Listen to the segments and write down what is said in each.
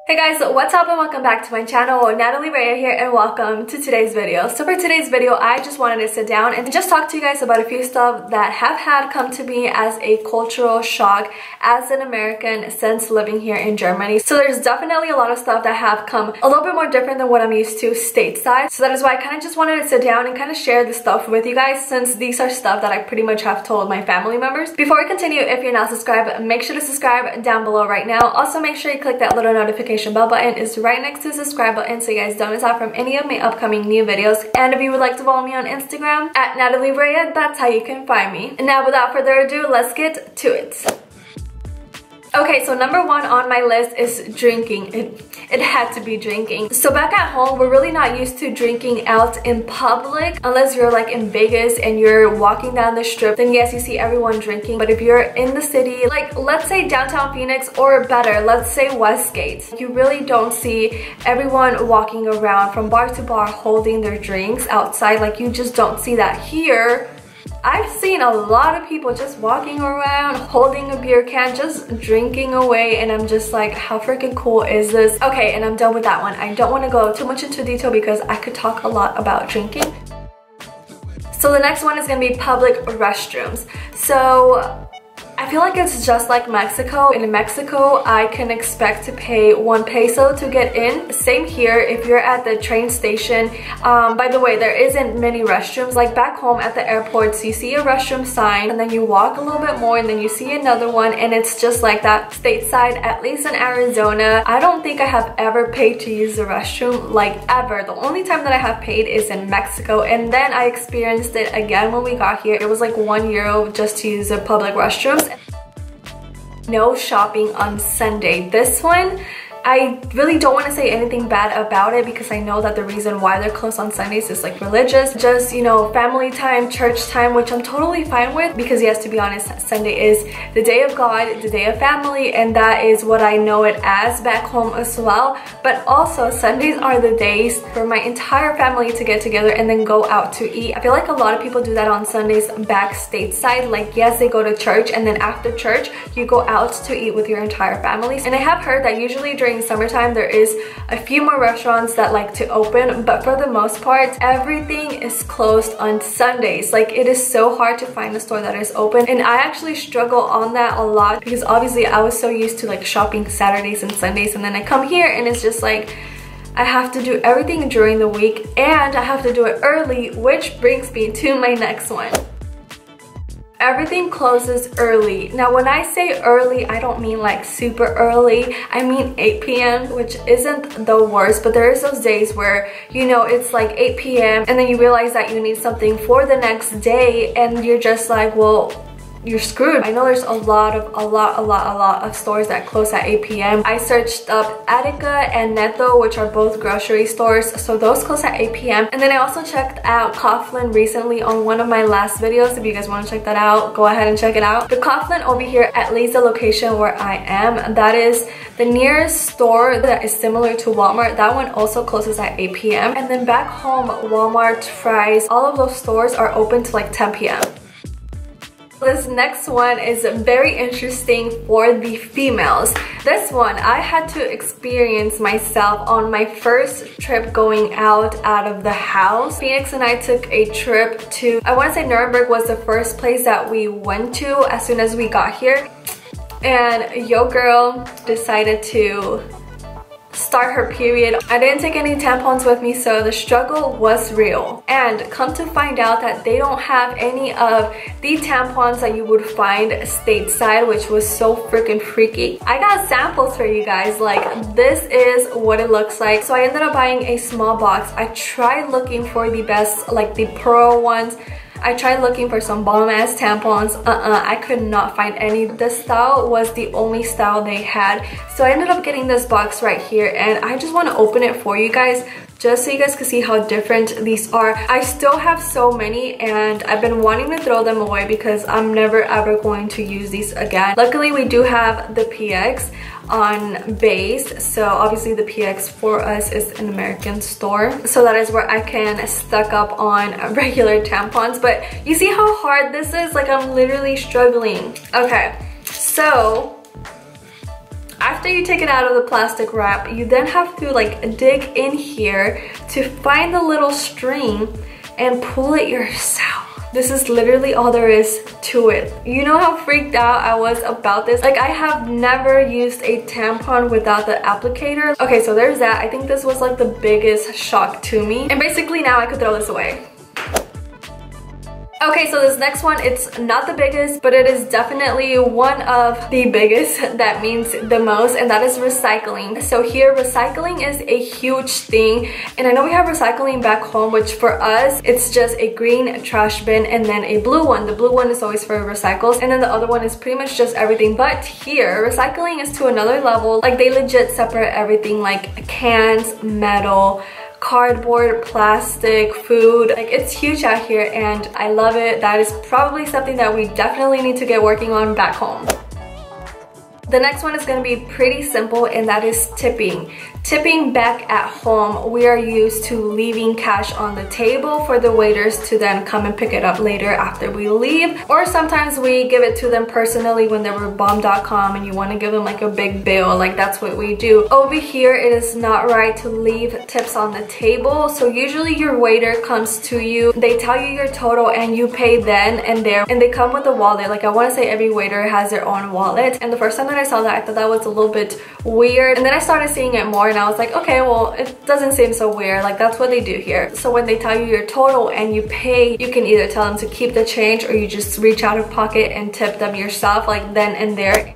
Hey guys, what's up and welcome back to my channel. Nathaly Raya here and welcome to today's video. So for today's video, I just wanted to sit down and just talk to you guys about a few stuff that have had come to me as a cultural shock as an American since living here in Germany. So there's definitely a lot of stuff that have come a little bit more different than what I'm used to stateside. So that is why I kind of just wanted to sit down and kind of share this stuff with you guys, since these are stuff that I pretty much have told my family members. Before we continue, if you're not subscribed, make sure to subscribe down below right now. Also make sure you click that little notification bell button is right next to the subscribe button so you guys don't miss out from any of my upcoming new videos. And if you would like to follow me on Instagram at Nathaly Raya, that's how you can find me. And now without further ado, let's get to it. Okay, so number one on my list is drinking. It had to be drinking. So back at home, we're really not used to drinking out in public unless you're like in Vegas and you're walking down the strip. Then yes, you see everyone drinking. But if you're in the city, like let's say downtown Phoenix, or better, let's say Westgate, you really don't see everyone walking around from bar to bar holding their drinks outside. Like you just don't see that here. I've seen a lot of people just walking around holding a beer can, just drinking away, and I'm just like, how freaking cool is this? Okay, and I'm done with that one. I don't want to go too much into detail because I could talk a lot about drinking. So the next one is going to be public restrooms. So I feel like it's just like Mexico. In Mexico, I can expect to pay 1 peso to get in. Same here if you're at the train station. By the way, there isn't many restrooms. Like back home at the airports, you see a restroom sign and then you walk a little bit more and then you see another one, and it's just like that stateside. At least in Arizona, I don't think I have ever paid to use the restroom, like ever. The only time that I have paid is in Mexico, and then I experienced it again when we got here. It was like €1 just to use the public restrooms. No shopping on Sunday. This one, I really don't want to say anything bad about it because I know that the reason why they're closed on Sundays is like religious, just, you know, family time, church time, which I'm totally fine with because yes, to be honest, Sunday is the day of God, the day of family, and that is what I know it as back home as well. But also Sundays are the days for my entire family to get together and then go out to eat. I feel like a lot of people do that on Sundays back stateside. Like yes, they go to church and then after church you go out to eat with your entire family. And I have heard that usually during summertime there is a few more restaurants that like to open, but for the most part everything is closed on Sundays. Like it is so hard to find a store that is open, and I actually struggle on that a lot because obviously I was so used to like shopping Saturdays and Sundays, and then I come here and it's just like I have to do everything during the week and I have to do it early, which brings me to my next one. Everything closes early. Now when I say early, I don't mean like super early. I mean 8 p.m, which isn't the worst, but there is those days where, you know, it's like 8 p.m. and then you realize that you need something for the next day and you're just like, well, you're screwed. I know there's a lot of stores that close at 8 p.m. I searched up Attica and Netto, which are both grocery stores, so those close at 8 p.m. And then I also checked out Coughlin recently on one of my last videos. If you guys want to check that out, go ahead and check it out. The Coughlin over here, at least the location where I am, that is the nearest store that is similar to Walmart. That one also closes at 8 p.m. And then back home, Walmart, Fry's, all of those stores are open to like 10 p.m. This next one is very interesting for the females. This one I had to experience myself on my first trip going out of the house. Phoenix and I took a trip to, I want to say Nuremberg was the first place that we went to as soon as we got here. And yo girl decided to start her period. I didn't take any tampons with me, so the struggle was real. And come to find out that they don't have any of the tampons that you would find stateside, which was so freaking freaky. I got samples for you guys. Like this is what it looks like. So I ended up buying a small box. I tried looking for the best, like the pearl ones. I tried looking for some bomb ass tampons. I could not find any. This style was the only style they had. So I ended up getting this box right here, and I just want to open it for you guys just so you guys can see how different these are. I still have so many and I've been wanting to throw them away because I'm never ever going to use these again. Luckily we do have the PX on base, so obviously the PX for us is an American store, so that is where I can stock up on regular tampons. But you see how hard this is? Like I'm literally struggling. Okay, so After you take it out of the plastic wrap, you then have to like dig in here to find the little string and pull it yourself. This is literally all there is to it. You know how freaked out I was about this? Like, I have never used a tampon without the applicator. Okay, so there's that. I think this was like the biggest shock to me. And basically now I could throw this away. Okay, so this next one, it's not the biggest, but it is definitely one of the biggest. That means the most, and that is recycling. So here, recycling is a huge thing, and I know we have recycling back home, which for us, it's just a green trash bin and then a blue one. The blue one is always for recycles, and then the other one is pretty much just everything. But here, recycling is to another level. Like, they legit separate everything, like cans, metal, cardboard, plastic, food. Like, it's huge out here and I love it. That is probably something that we definitely need to get working on back home. The next one is going to be pretty simple, and that is tipping. Tipping back at home, we are used to leaving cash on the table for the waiters to then come and pick it up later after we leave. Or sometimes we give it to them personally when they were bomb.com and you want to give them like a big bill. Like, that's what we do. Over here, it is not right to leave tips on the table. So usually your waiter comes to you, they tell you your total and you pay then and there. And they come with a wallet. Like, I want to say every waiter has their own wallet. And the first time that I saw that, I thought that was a little bit weird. And then I started seeing it more and I was like, okay, well, it doesn't seem so weird. Like, that's what they do here. So when they tell you your total and you pay, you can either tell them to keep the change or you just reach out of pocket and tip them yourself, like then and there.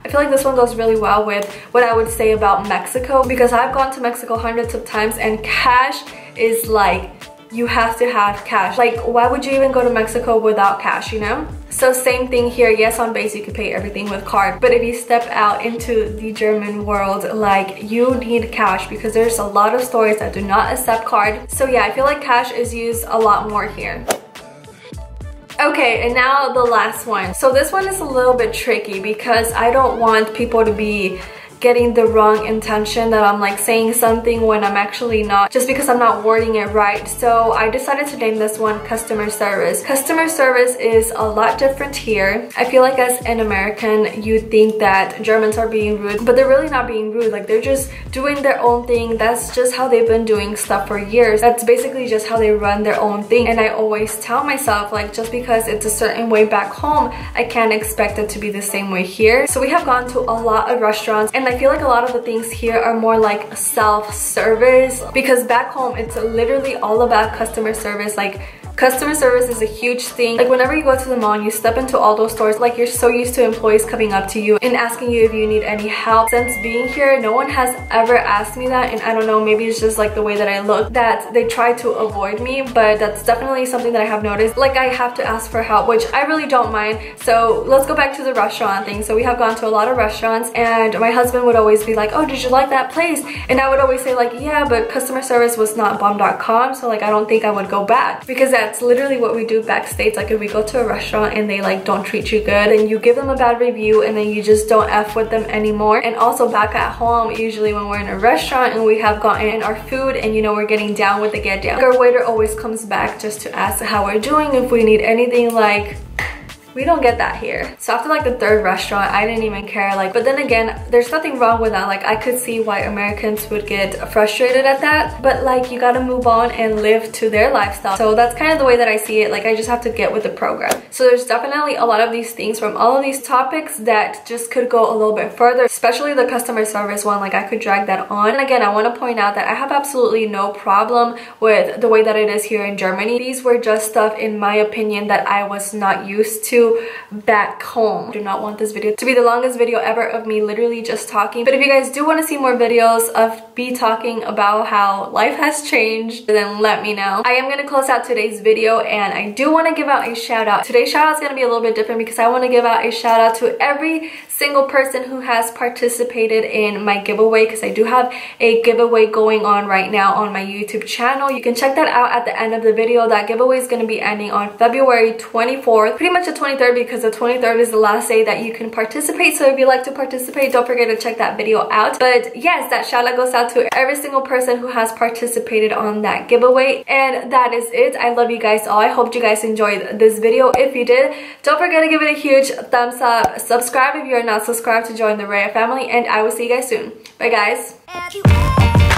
I feel like this one goes really well with what I would say about Mexico, because I've gone to Mexico hundreds of times and cash is like, you have to have cash. Like, why would you even go to Mexico without cash, you know? So same thing here. Yes, on base you can pay everything with card, but if you step out into the German world, like, you need cash because there's a lot of stores that do not accept card. So yeah, I feel like cash is used a lot more here. Okay, and now the last one. So this one is a little bit tricky because I don't want people to be getting the wrong intention that I'm like saying something when I'm actually not, just because I'm not wording it right. So I decided to name this one customer service. Customer service is a lot different here. I feel like as an American, you think that Germans are being rude, but they're really not being rude. Like, they're just doing their own thing. That's just how they've been doing stuff for years. That's basically just how they run their own thing. And I always tell myself, like, just because it's a certain way back home, I can't expect it to be the same way here. So we have gone to a lot of restaurants, and I feel like a lot of the things here are more like self-service, because back home it's literally all about customer service. Like, customer service is a huge thing. Like, whenever you go to the mall and you step into all those stores, like, you're so used to employees coming up to you and asking you if you need any help. Since being here, no one has ever asked me that, and I don't know, maybe it's just like the way that I look that they try to avoid me, but that's definitely something that I have noticed. Like, I have to ask for help, which I really don't mind. So let's go back to the restaurant thing. So we have gone to a lot of restaurants, and my husband would always be like, oh, did you like that place? And I would always say like, yeah, but customer service was not bomb.com, so like, I don't think I would go back, because that's literally what we do backstage. Like, if we go to a restaurant and they like don't treat you good and you give them a bad review and then you just don't F with them anymore. And also back at home, usually when we're in a restaurant and we have gotten our food and, you know, we're getting down with the get down, like, our waiter always comes back just to ask how we're doing, if we need anything. Like, we don't get that here. So after like the third restaurant, I didn't even care. Like, but then again, there's nothing wrong with that. Like, I could see why Americans would get frustrated at that, but like, you gotta move on and live to their lifestyle. So that's kind of the way that I see it. Like, I just have to get with the program. So there's definitely a lot of these things from all of these topics that just could go a little bit further, especially the customer service one. Like, I could drag that on. And again, I want to point out that I have absolutely no problem with the way that it is here in Germany. These were just stuff, in my opinion, that I was not used to back home. I do not want this video to be the longest video ever of me literally just talking, but if you guys do want to see more videos of me talking about how life has changed, then let me know. I am going to close out today's video, and I do want to give out a shout out. Today's shout out is going to be a little bit different because I want to give out a shout out to every single person who has participated in my giveaway, because I do have a giveaway going on right now on my YouTube channel. You can check that out at the end of the video. That giveaway is going to be ending on February 24th, pretty much the 23rd, because the 23rd is the last day that you can participate. So if you like to participate, don't forget to check that video out. But yes, that shout out goes out to every single person who has participated on that giveaway. And that is it. I love you guys all. I hope you guys enjoyed this video. If you did, don't forget to give it a huge thumbs up. Subscribe if you're not subscribed to join the Raya family, and I will see you guys soon. Bye guys.